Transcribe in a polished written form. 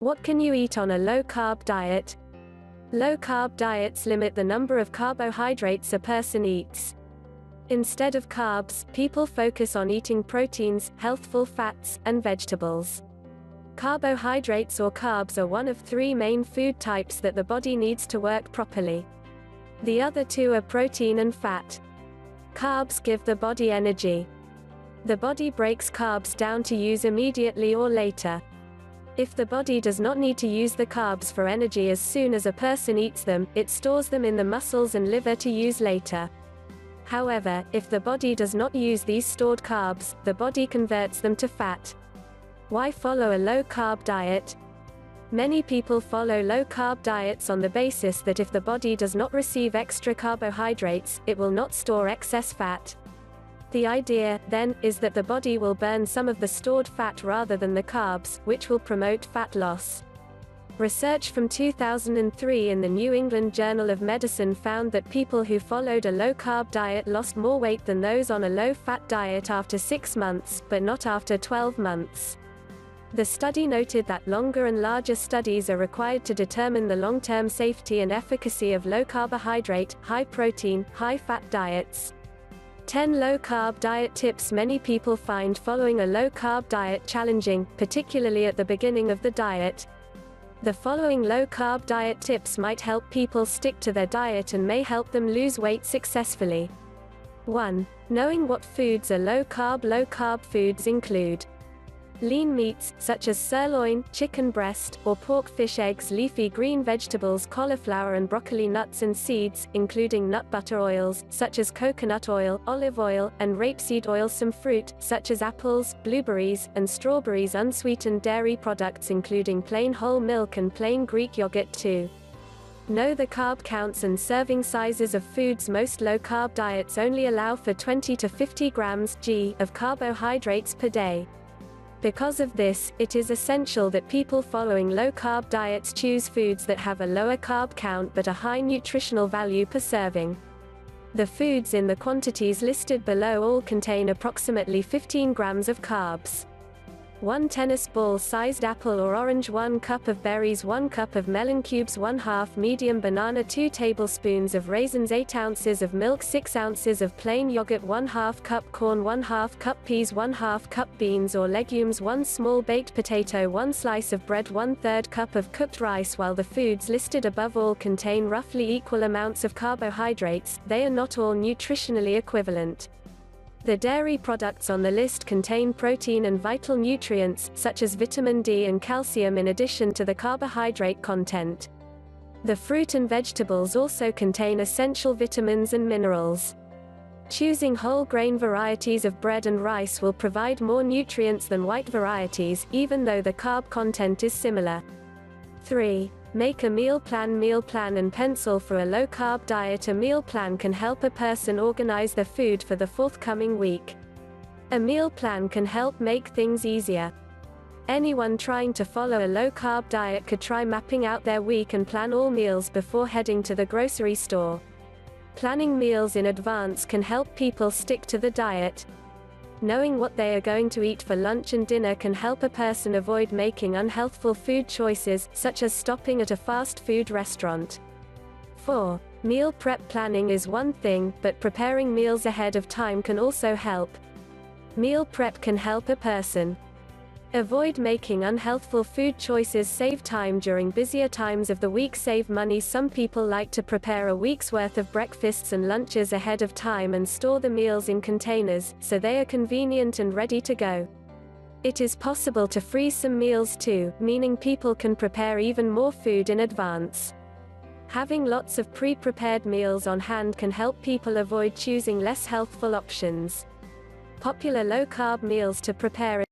What can you eat on a low-carb diet? Low-carb diets limit the number of carbohydrates a person eats. Instead of carbs, people focus on eating proteins, healthful fats, and vegetables. Carbohydrates or carbs are one of three main food types that the body needs to work properly. The other two are protein and fat. Carbs give the body energy. The body breaks carbs down to use immediately or later. If the body does not need to use the carbs for energy as soon as a person eats them, it stores them in the muscles and liver to use later. However, if the body does not use these stored carbs, the body converts them to fat. Why follow a low-carb diet? Many people follow low-carb diets on the basis that if the body does not receive extra carbohydrates, it will not store excess fat. The idea, then, is that the body will burn some of the stored fat rather than the carbs, which will promote fat loss. Research from 2003 in the New England Journal of Medicine found that people who followed a low-carb diet lost more weight than those on a low-fat diet after 6 months, but not after 12 months. The study noted that longer and larger studies are required to determine the long-term safety and efficacy of low-carbohydrate, high-protein, high-fat diets. 10 low-carb diet tips many people find following a low-carb diet challenging, particularly at the beginning of the diet. The following low-carb diet tips might help people stick to their diet and may help them lose weight successfully. 1. Knowing what foods are low-carb. Low-carb foods include lean meats, such as sirloin, chicken breast, or pork, fish, eggs, leafy green vegetables, cauliflower and broccoli, nuts and seeds, including nut butter oils, such as coconut oil, olive oil, and rapeseed oil. Some fruit, such as apples, blueberries, and strawberries. Unsweetened dairy products including plain whole milk and plain Greek yogurt. 2. Know the carb counts and serving sizes of foods. Most low-carb diets only allow for 20 to 50 grams g of carbohydrates per day. Because of this, it is essential that people following low-carb diets choose foods that have a lower carb count but a high nutritional value per serving. The foods in the quantities listed below all contain approximately 15 grams of carbs. 1 tennis ball-sized apple or orange, 1 cup of berries, 1 cup of melon cubes, 1/2 medium banana, 2 tablespoons of raisins, 8 ounces of milk, 6 ounces of plain yogurt, 1/2 cup corn, 1/2 cup peas, 1/2 cup beans or legumes, 1 small baked potato, 1 slice of bread, 1/3 cup of cooked rice. While the foods listed above all contain roughly equal amounts of carbohydrates, they are not all nutritionally equivalent. The dairy products on the list contain protein and vital nutrients, such as vitamin D and calcium, in addition to the carbohydrate content. The fruit and vegetables also contain essential vitamins and minerals. Choosing whole grain varieties of bread and rice will provide more nutrients than white varieties, even though the carb content is similar. 3. Make a meal plan. Meal plan and pencil for a low-carb diet. A meal plan can help a person organize their food for the forthcoming week. A meal plan can help make things easier. Anyone trying to follow a low-carb diet could try mapping out their week and plan all meals before heading to the grocery store. Planning meals in advance can help people stick to the diet. Knowing what they are going to eat for lunch and dinner can help a person avoid making unhealthful food choices, such as stopping at a fast food restaurant. 4. Meal prep. Planning is one thing, but preparing meals ahead of time can also help. Meal prep can help a person avoid making unhealthful food choices, save time during busier times of the week, save money. Some people like to prepare a week's worth of breakfasts and lunches ahead of time and store the meals in containers, so they are convenient and ready to go. It is possible to freeze some meals too, meaning people can prepare even more food in advance. Having lots of pre-prepared meals on hand can help people avoid choosing less healthful options. Popular low-carb meals to prepare